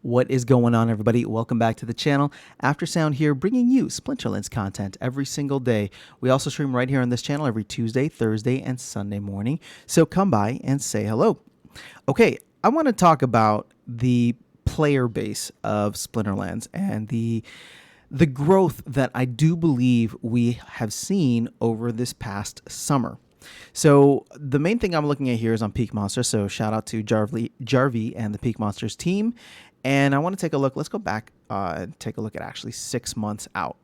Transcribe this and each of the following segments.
What is going on, everybody? Welcome back to the channel. Aftersound here, bringing you Splinterlands content every single day. We also stream right here on this channel every Tuesday, Thursday, and Sunday morning. So come by and say hello. Okay, I want to talk about the player base of Splinterlands and the growth that I do believe we have seen over this past summer. So the main thing I'm looking at here is on Peak Monsters. So shout out to Jarvie and the Peak Monsters team. And I want to take a look. Let's go back and take a look at actually 6 months out.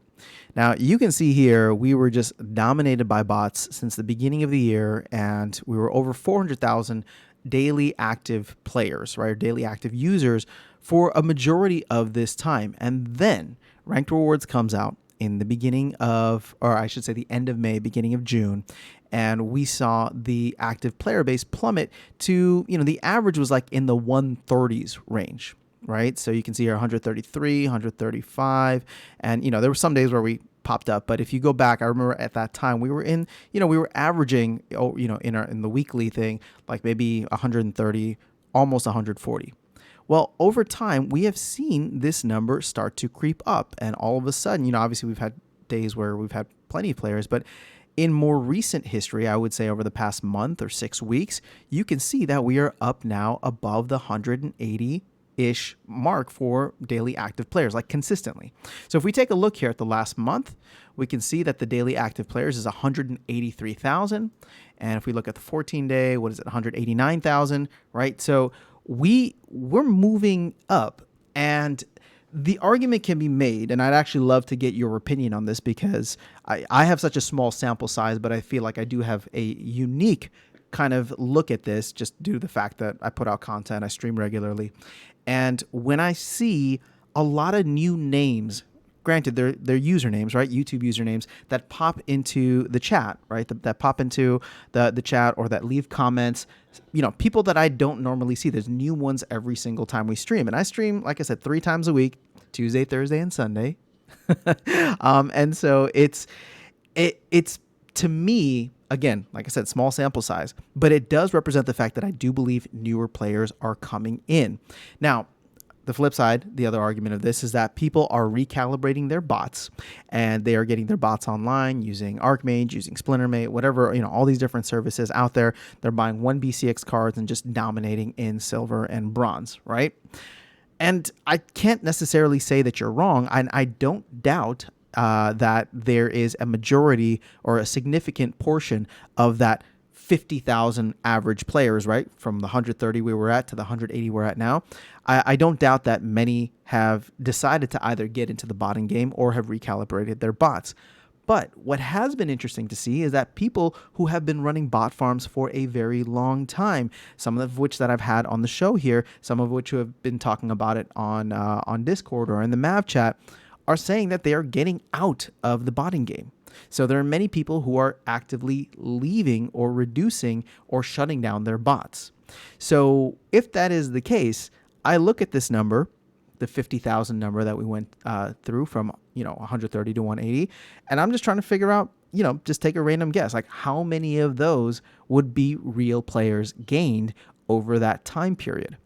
Now, you can see here, we were just dominated by bots since the beginning of the year, and we were over 400,000 daily active players, right, or daily active users for a majority of this time. And then Ranked Rewards comes out in the beginning of, or I should say the end of May, beginning of June, and we saw the active player base plummet to, the average was like in the 130s range. Right. So you can see here 133, 135. And, there were some days where we popped up. But if you go back, I remember at that time we were in, we were averaging, in the weekly thing, like maybe 130, almost 140. Well, over time, we have seen this number start to creep up. And all of a sudden, obviously we've had days where we've had plenty of players, but in more recent history, I would say over the past month or 6 weeks, you can see that we are up now above the 180-ish mark for daily active players, like consistently. So if we take a look here at the last month, we can see that the daily active players is 183,000. And if we look at the 14-day, what is it, 189,000, right? So we're moving up, and the argument can be made, and I'd actually love to get your opinion on this because I have such a small sample size, but I feel like I do have a unique kind of look at this just due to the fact that I put out content, I stream regularly. And when I see a lot of new names, granted they're usernames, right? YouTube usernames that pop into the chat, right? That pop into the chat or that leave comments, people that I don't normally see. There's new ones every single time we stream. And I stream, like I said, 3 times a week, Tuesday, Thursday, and Sunday. And so it's to me, again, like I said, small sample size, but it does represent the fact that I do believe newer players are coming in. Now, the flip side, the other argument of this is that people are recalibrating their bots, and they are getting their bots online using Archmage, using Splintermate, whatever, all these different services out there. They're buying 1 BCX cards and just dominating in silver and bronze, right? And I can't necessarily say that you're wrong. I don't doubt that there is a majority or a significant portion of that 50,000 average players, right? From the 130 we were at to the 180 we're at now. I don't doubt that many have decided to either get into the botting game or have recalibrated their bots. But what has been interesting to see is that people who have been running bot farms for a very long time, some of which that I've had on the show here, some of which who have been talking about it on Discord or in the Mav chat, are saying that they are getting out of the botting game. So there are many people who are actively leaving or reducing or shutting down their bots. So if that is the case, I look at this number, the 50,000 number that we went through from 130 to 180, and I'm just trying to figure out, just take a random guess, like how many of those would be real players gained over that time period.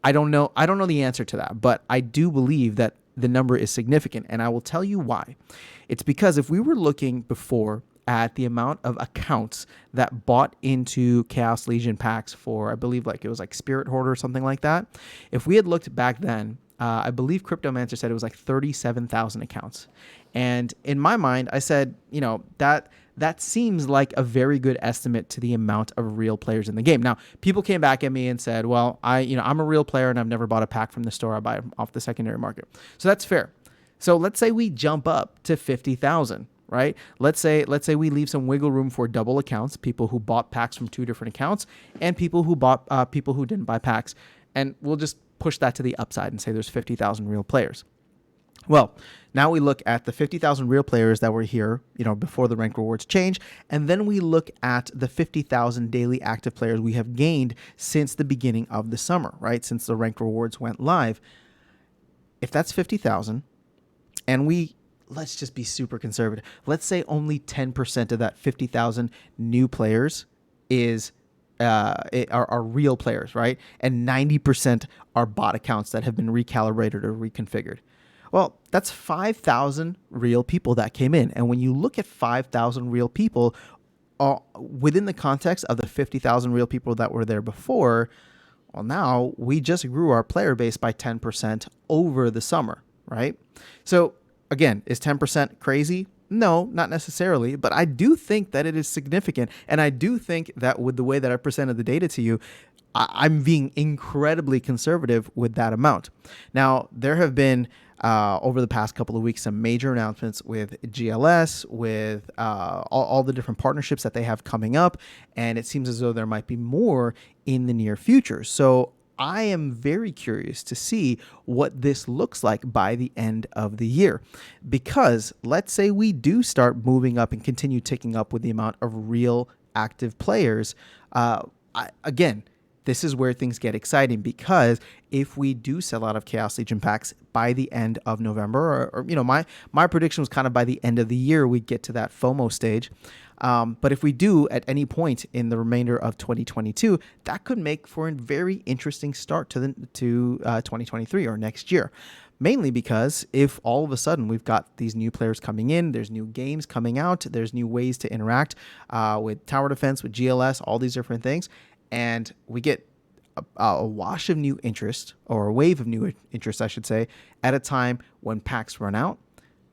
I don't know the answer to that, but I do believe that the number is significant, and I will tell you why. It's because if we were looking before at the amount of accounts that bought into Chaos Legion packs for, I believe it was like Spirit Hoarder or something like that. If we had looked back then, I believe Cryptomancer said it was like 37,000 accounts. And in my mind, I said, that seems like a very good estimate to the amount of real players in the game. Now, people came back at me and said, well, I'm a real player and I've never bought a pack from the store. I buy it off the secondary market. So that's fair. So let's say we jump up to 50,000, right? Let's say we leave some wiggle room for double accounts, people who bought packs from 2 different accounts, and people who didn't buy packs. And we'll just push that to the upside and say there's 50,000 real players. Well, now we look at the 50,000 real players that were here, before the rank rewards change, and then we look at the 50,000 daily active players we have gained since the beginning of the summer, right? Since the rank rewards went live. If that's 50,000, and let's just be super conservative. Let's say only 10% of that 50,000 new players is are real players, right? And 90% are bot accounts that have been recalibrated or reconfigured. Well, that's 5,000 real people that came in. And when you look at 5,000 real people within the context of the 50,000 real people that were there before, well, now we just grew our player base by 10% over the summer, right? So again, is 10% crazy? No, not necessarily, but I do think that it is significant. And I do think that with the way that I presented the data to you, I'm being incredibly conservative with that amount. Now, there have been over the past couple of weeks some major announcements with GLS, with all the different partnerships that they have coming up, and it seems as though there might be more in the near future. So I am very curious to see what this looks like by the end of the year, because let's say we do start moving up and continue ticking up with the amount of real active players. Again, this is where things get exciting, because if we do sell out of Chaos Legion packs by the end of November, or you know, my prediction was kind of by the end of the year we'd get to that FOMO stage. But if we do at any point in the remainder of 2022, that could make for a very interesting start to 2023 or next year. Mainly because if all of a sudden we've got these new players coming in, there's new games coming out, there's new ways to interact with tower defense, with GLS, all these different things, and we get a wash of new interest, or a wave of new interest, I should say, at a time when packs run out,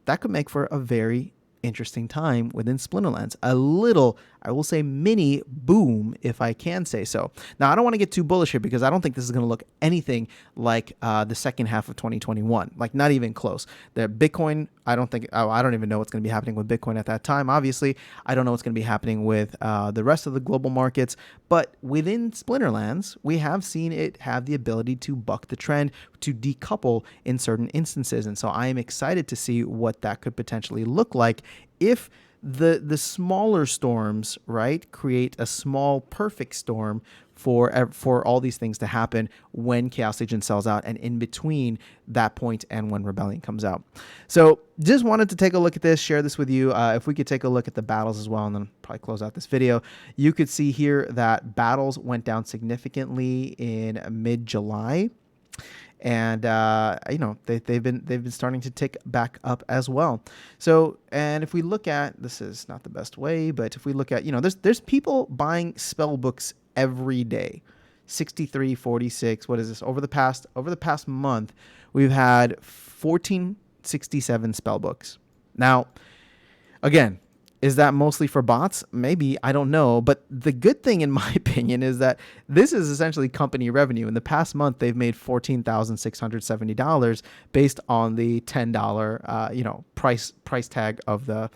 that could make for a very interesting time within Splinterlands. A little, I will say, mini boom, if I can say so. Now, I don't want to get too bullish here, because I don't think this is going to look anything like the second half of 2021, like not even close. The Bitcoin, I don't even know what's going to be happening with Bitcoin at that time. Obviously, I don't know what's going to be happening with the rest of the global markets, but within Splinterlands, we have seen it have the ability to buck the trend, to decouple in certain instances. And so I am excited to see what that could potentially look like if the smaller storms, right, create a small perfect storm for all these things to happen when Chaos Legion sells out, and in between that point and when Rebellion comes out. So just wanted to take a look at this, share this with you. If we could take a look at the battles as well, and then probably close out this video, you could see here that battles went down significantly in mid-July. And you know, they've been starting to tick back up as well. So, and if we look at, this is not the best way, but if we look at, you know, there's people buying spell books every day. 63, 46, what is this? Over the past month, we've had 1467 spell books. Now, again, is that mostly for bots? Maybe, I don't know. But the good thing, in my opinion, is that this is essentially company revenue. In the past month, they've made $14,670 based on the $10 you know, price tag of the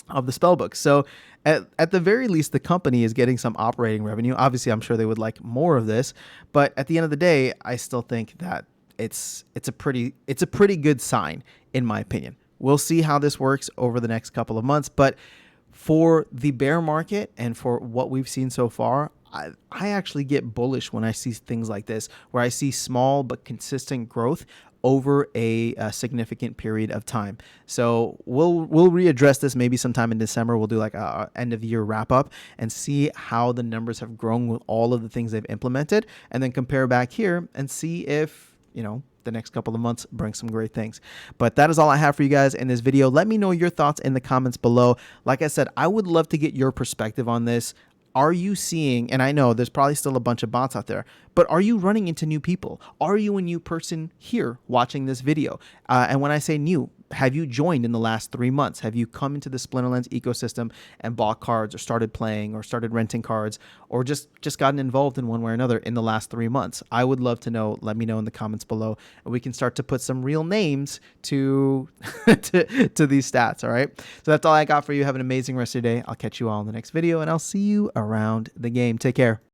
spellbook. So at the very least, the company is getting some operating revenue. Obviously, I'm sure they would like more of this, but at the end of the day, I still think that it's a pretty good sign, in my opinion. We'll see how this works over the next couple of months, but for the bear market and for what we've seen so far, I actually get bullish when I see things like this, where I see small but consistent growth over a significant period of time. So we'll readdress this maybe sometime in December. We'll do like a end of year wrap up and see how the numbers have grown with all of the things they've implemented, and then compare back here and see if, you know, the next couple of months bring some great things. But that is all I have for you guys in this video. Let me know your thoughts in the comments below. Like I said, I would love to get your perspective on this. Are you seeing, and I know there's probably still a bunch of bots out there, but are you running into new people? Are you a new person here watching this video? And when I say new, have you joined in the last 3 months? Have you come into the Splinterlands ecosystem and bought cards, or started playing, or started renting cards, or just gotten involved in one way or another in the last 3 months? I would love to know. Let me know in the comments below, and we can start to put some real names to to these stats. All right. So that's all I got for you. Have an amazing rest of your day. I'll catch you all in the next video, and I'll see you around the game. Take care.